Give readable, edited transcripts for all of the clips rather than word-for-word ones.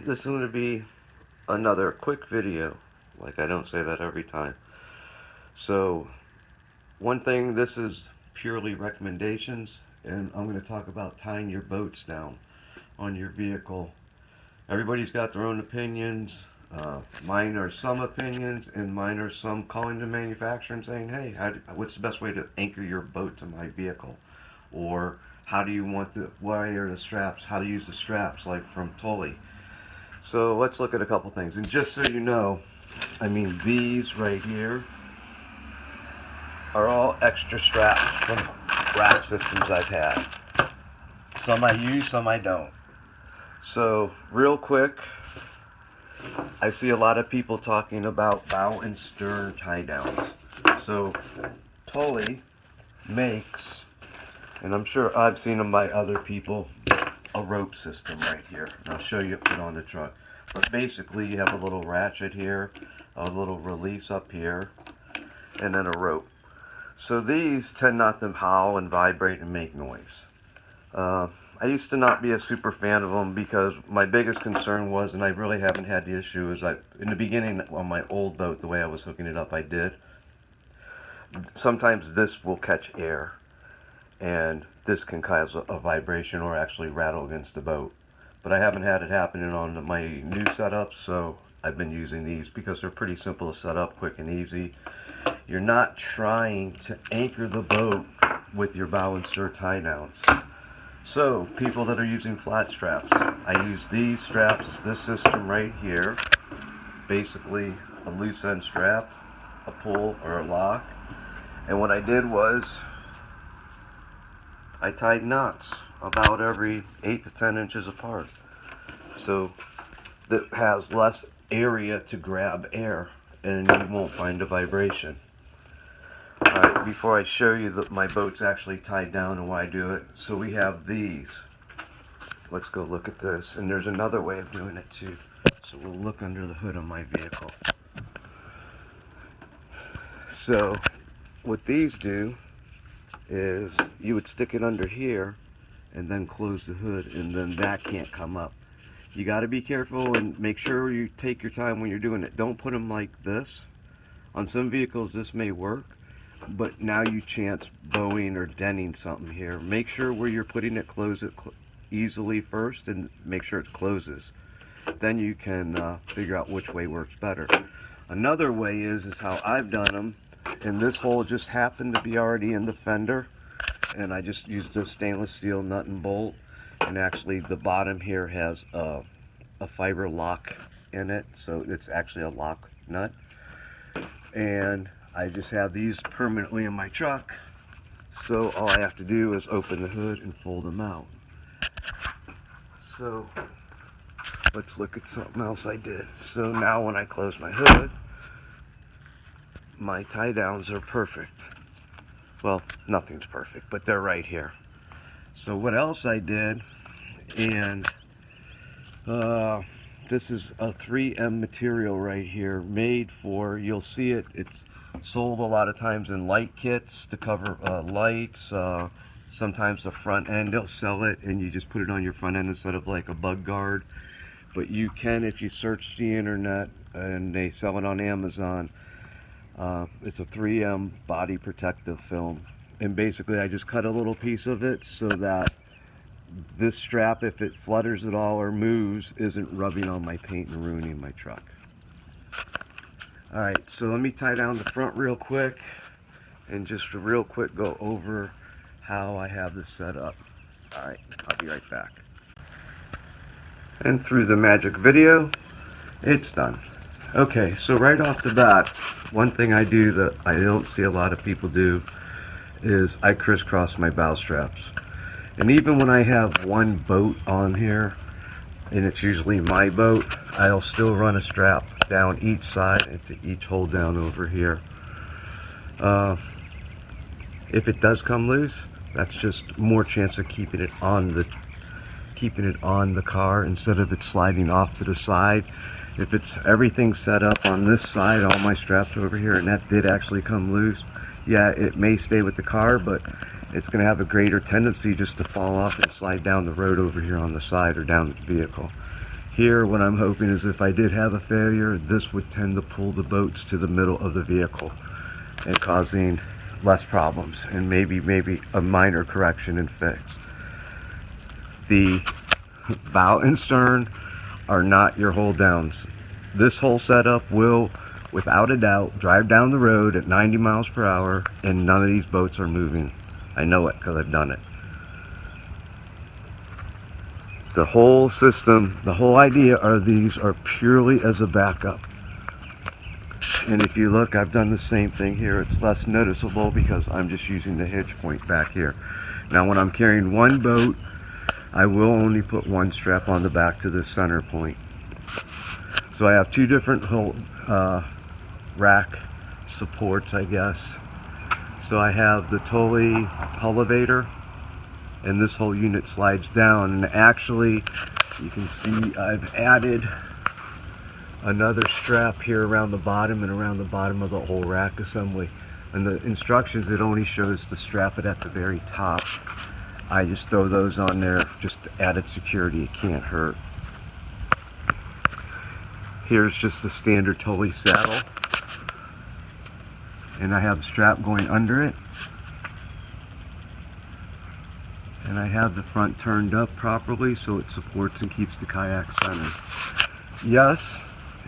this is going to be another quick video. Like, I don't say that every time. So, one thing, this is purely recommendations, and I'm going to talk about tying your boats down on your vehicle. Everybody's got their own opinions. Mine are some opinions, and mine are some calling the manufacturer and saying, hey, what's the best way to anchor your boat to my vehicle? Or how do you want why are the straps, how to use the straps, like from Tully. So let's look at a couple things. And just so you know, I mean, these right here are all extra straps from rack systems I've had. Some I use, some I don't. So real quick, I see a lot of people talking about bow and stern tie downs. So Tully makes, and I'm sure I've seen them by other people, a rope system right here. And I'll show you it put on the truck. But basically you have a little ratchet here, a little release up here, and then a rope. So these tend not to howl and vibrate and make noise. I used to not be a super fan of them because my biggest concern was, and I really haven't had the issue, is in the beginning on my old boat, the way I was hooking it up, I did. Sometimes this will catch air, and this can cause a vibration or actually rattle against the boat. But I haven't had it happening on my new setup, so I've been using these because they're pretty simple to set up, quick and easy. You're not trying to anchor the boat with your bow and stern tie downs. So, people that are using flat straps, I use these straps, this system right here, basically a loose end strap, a pull or a lock, and what I did was I tied knots about every 8 to 10 inches apart, so that has less area to grab air and you won't find a vibration. Alright, before I show you that my boat's actually tied down and why I do it, so we have these. Let's go look at this, and there's another way of doing it too. So we'll look under the hood of my vehicle. So what these do is you would stick it under here and then close the hood, and then that can't come up. You got to be careful and make sure you take your time when you're doing it. Don't put them like this. On some vehicles this may work, but now you chance bowing or denting something here. Make sure where you're putting it, close it easily first, and make sure it closes. Then you can figure out which way works better. Another way is how I've done them, and this hole just happened to be already in the fender, and I just used a stainless steel nut and bolt, and actually the bottom here has a fiber lock in it, so it's actually a lock nut. And I just have these permanently in my truck, so all I have to do is open the hood and fold them out. So let's look at something else I did. So now when I close my hood, my tie downs are perfect. Well, nothing's perfect, but they're right here. So what else I did, and this is a 3M material right here, made for, you'll see it, it's sold a lot of times in light kits to cover lights. Sometimes the front end they'll sell it and you just put it on your front end instead of like a bug guard. But you can, if you search the internet, and they sell it on Amazon. It's a 3M body protective film, and basically I just cut a little piece of it so that this strap, if it flutters at all or moves, isn't rubbing on my paint and ruining my truck. Alright, so let me tie down the front real quick and just real quick go over how I have this set up. Alright, I'll be right back. And through the magic video, it's done. Okay, so right off the bat, one thing I do that I don't see a lot of people do is I crisscross my bow straps. And even when I have one boat on here, and it's usually my boat, I'll still run a strap down each side into each hole down over here. If it does come loose, that's just more chance of keeping it on the car instead of it sliding off to the side. If it's everything set up on this side, all my straps over here, and that did actually come loose, yeah, it may stay with the car, but it's going to have a greater tendency just to fall off and slide down the road over here on the side or down the vehicle. Here, what I'm hoping is if I did have a failure, this would tend to pull the boats to the middle of the vehicle and causing less problems and maybe a minor correction and fix. The bow and stern are not your hold downs. This whole setup will, without a doubt, drive down the road at 90 miles per hour and none of these boats are moving. I know it because I've done it. The whole system, the whole idea of these are purely as a backup. And if you look, I've done the same thing here. It's less noticeable because I'm just using the hitch point back here. Now when I'm carrying one boat, I will only put one strap on the back to the center point. So I have two different rack supports, I guess. So I have the Tully elevator, and this whole unit slides down, and actually you can see I've added another strap here around the bottom and around the bottom of the whole rack assembly. And the instructions, it only shows to strap it at the very top. I just throw those on there, just added security, it can't hurt. Here's just the standard Tully saddle, and I have the strap going under it. And I have the front turned up properly so it supports and keeps the kayak centered. Yes,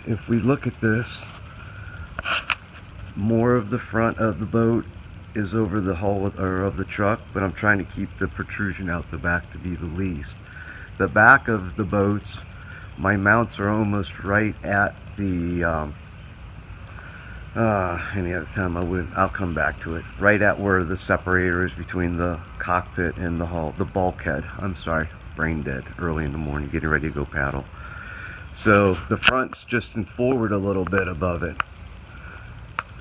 if we look at this, more of the front of the boat is over the hull of the truck, but I'm trying to keep the protrusion out the back to be the least. The back of the boats, my mounts are almost right at the any other time I'll come back to it. Right at where the separator is between the cockpit and the hull, the bulkhead. I'm sorry, brain dead, early in the morning, getting ready to go paddle. So the front's just in forward a little bit above it.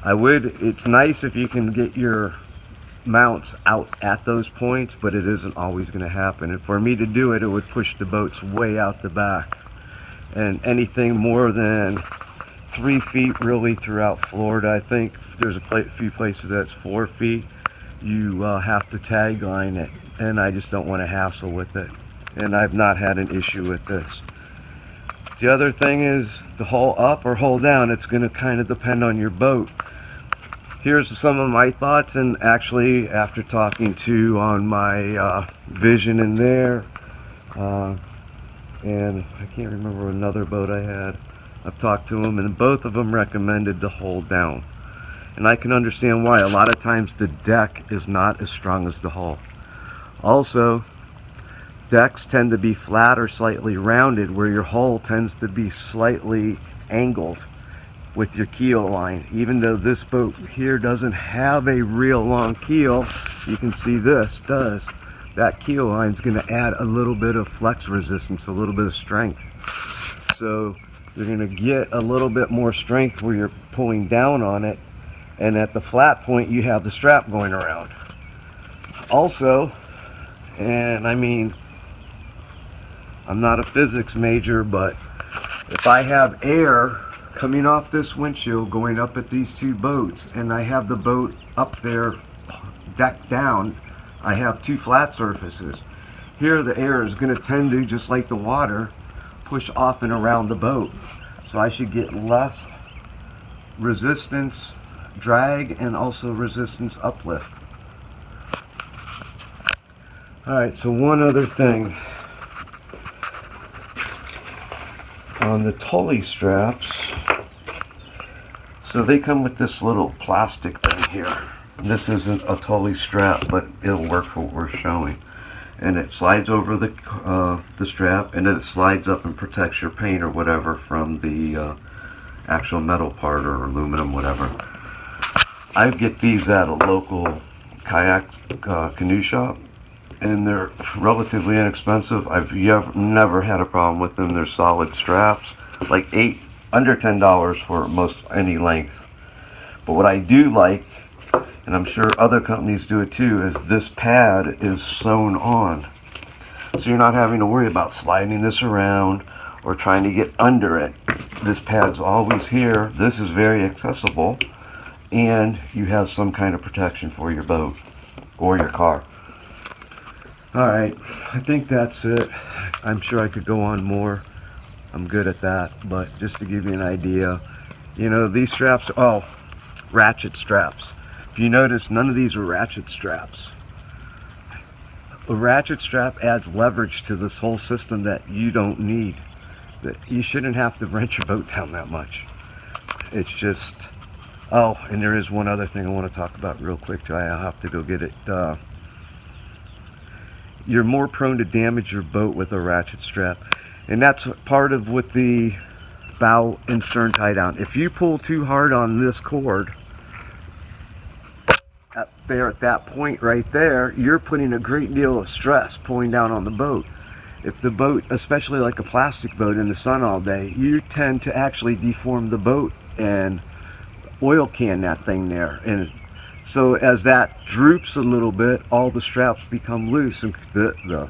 It's nice if you can get your mounts out at those points, but it isn't always going to happen. And for me to do it, it would push the boats way out the back. And anything more than 3 feet really throughout Florida, I think there's a few places that's 4 feet, you have to tag line it, and I just don't want to hassle with it, and I've not had an issue with this. The other thing is the hull up or hull down, it's going to kind of depend on your boat. Here's some of my thoughts, and actually after talking to on my Vision in there, and I can't remember another boat I had, I've talked to them, and both of them recommended to hold down. And I can understand why. A lot of times the deck is not as strong as the hull. Also, decks tend to be flat or slightly rounded, where your hull tends to be slightly angled with your keel line. Even though this boat here doesn't have a real long keel, you can see this does. That keel line is going to add a little bit of flex resistance, a little bit of strength. So you're going to get a little bit more strength where you're pulling down on it, and at the flat point you have the strap going around. Also, and I mean, I'm not a physics major, but if I have air coming off this windshield going up at these two boats, and I have the boat up there decked down, I have two flat surfaces. Here the air is going to tend to, just like the water, push off and around the boat. So I should get less resistance drag and also resistance uplift. Alright, so one other thing. On the Tully straps, so they come with this little plastic thing here. This isn't a Tully strap, but it'll work for what we're showing. And it slides over the strap, and then it slides up and protects your paint or whatever from the actual metal part or aluminum, whatever. I get these at a local kayak canoe shop, and they're relatively inexpensive. I've never had a problem with them. They're solid straps, like under $10 for most any length. But what I do like, and I'm sure other companies do it too, is this pad is sewn on. So you're not having to worry about sliding this around or trying to get under it. This pad's always here. This is very accessible, and you have some kind of protection for your boat or your car. Alright, I think that's it. I'm sure I could go on more. I'm good at that, but just to give you an idea, you know, these straps, oh, ratchet straps. If you notice, none of these are ratchet straps. A ratchet strap adds leverage to this whole system that you don't need. That you shouldn't have to wrench your boat down that much. It's just, oh, and there is one other thing I want to talk about real quick too. I'll have to go get it. You're more prone to damage your boat with a ratchet strap, and that's part of what the bow and stern tie down. If you pull too hard on this cord at that point right there, you're putting a great deal of stress pulling down on the boat. If the boat, especially like a plastic boat in the sun all day, you tend to actually deform the boat and oil can that thing there. And so as that droops a little bit, all the straps become loose, and the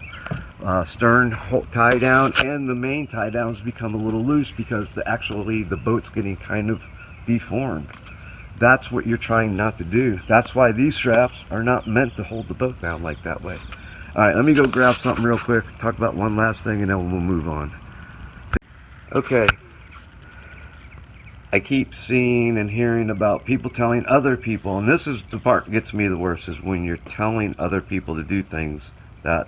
stern tie down and the main tie downs become a little loose because the boat's getting kind of deformed. That's what you're trying not to do. That's why these straps are not meant to hold the boat down like that way. Alright, let me go grab something real quick, talk about one last thing, and then we'll move on. Okay. I keep seeing and hearing about people telling other people, and this is the part that gets me the worst, is when you're telling other people to do things that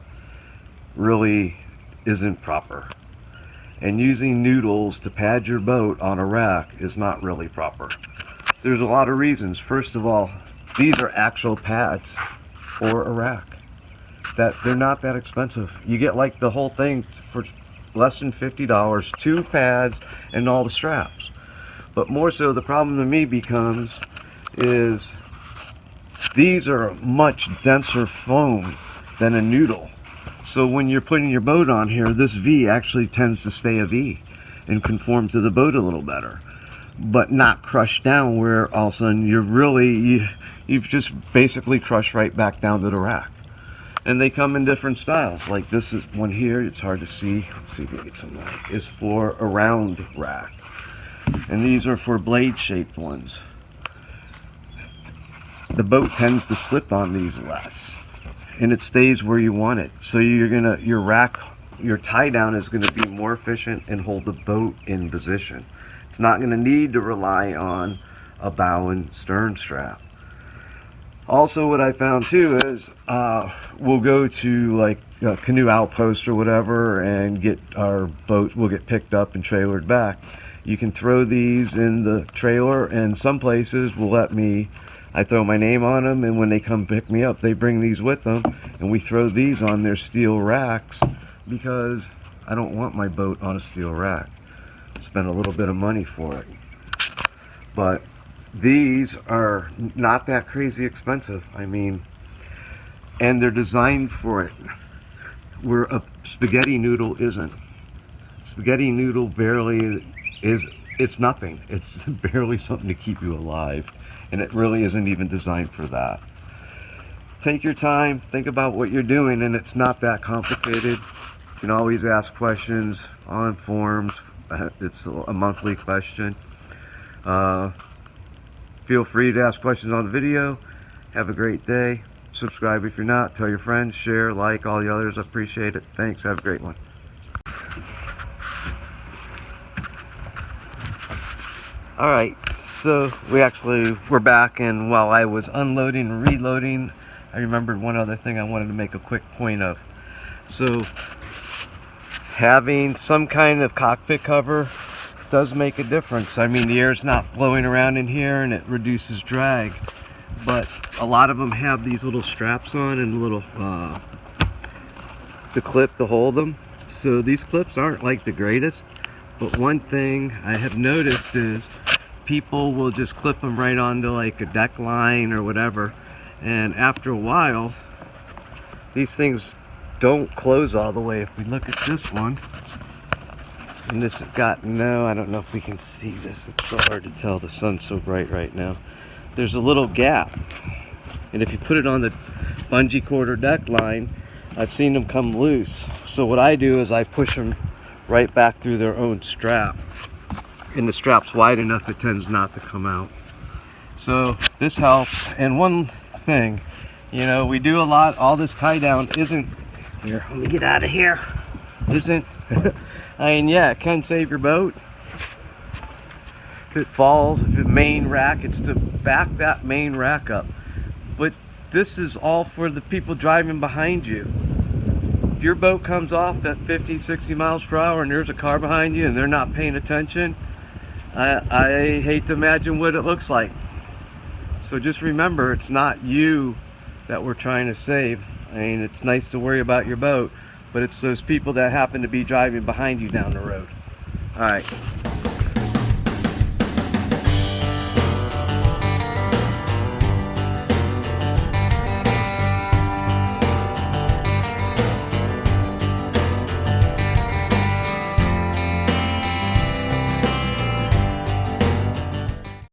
really isn't proper. And using noodles to pad your boat on a rack is not really proper. There's a lot of reasons. First of all, these are actual pads for a rack. That they're not that expensive. You get like the whole thing for less than $50, 2 pads and all the straps. But more so, the problem to me becomes is these are much denser foam than a noodle. So when you're putting your boat on here, this V actually tends to stay a V and conform to the boat a little better, but not crush down where all of a sudden you've just basically crushed right back down to the rack. And they come in different styles. Like this is one here, it's hard to see. Let's see if we can get some light. It's for a round rack. And these are for blade shaped ones. The boat tends to slip on these less, and it stays where you want it. So your tie down is gonna be more efficient and hold the boat in position. It's not gonna need to rely on a bow and stern strap. Also, what I found too is we'll go to like a canoe outpost or whatever and get our boat, we'll get picked up and trailered back. You can throw these in the trailer, and some places will let me, I throw my name on them, and when they come pick me up, they bring these with them, and we throw these on their steel racks because I don't want my boat on a steel rack. Spend a little bit of money for it. But these are not that crazy expensive. I mean, and they're designed for it, where a spaghetti noodle isn't. Spaghetti noodle barely is, it's nothing. It's barely something to keep you alive, and it really isn't even designed for that. Take your time, think about what you're doing, and it's not that complicated. You can always ask questions on forums. It's a monthly question. Feel free to ask questions on the video. Have a great day. Subscribe if you're not. Tell your friends, share, like, all the others. I appreciate it. Thanks. Have a great one. Alright, so we're back, and while I was unloading and reloading, I remembered one other thing I wanted to make a quick point of. So having some kind of cockpit cover does make a difference. I mean, the air's not blowing around in here and it reduces drag, but a lot of them have these little straps on and little the clip to hold them. So these clips aren't like the greatest, but one thing I have noticed is people will just clip them right onto like a deck line or whatever, and after a while these things don't close all the way. If we look at this one, and this has got I don't know if we can see this, it's so hard to tell, the sun's so bright right now. There's a little gap, and if you put it on the bungee cord or deck line, I've seen them come loose. So what I do is I push them right back through their own strap, and the strap's wide enough it tends not to come out. So this helps. And one thing, you know, we do a lot, all this tie down isn't, here, let me get out of here. isn't. I mean, yeah, it can save your boat. If it falls, if it main rack, it's to back that main rack up. But this is all for the people driving behind you. If your boat comes off at 50, 60 miles per hour and there's a car behind you and they're not paying attention, I hate to imagine what it looks like. So just remember, it's not you that we're trying to save. I mean, it's nice to worry about your boat, but it's those people that happen to be driving behind you down the road. All right.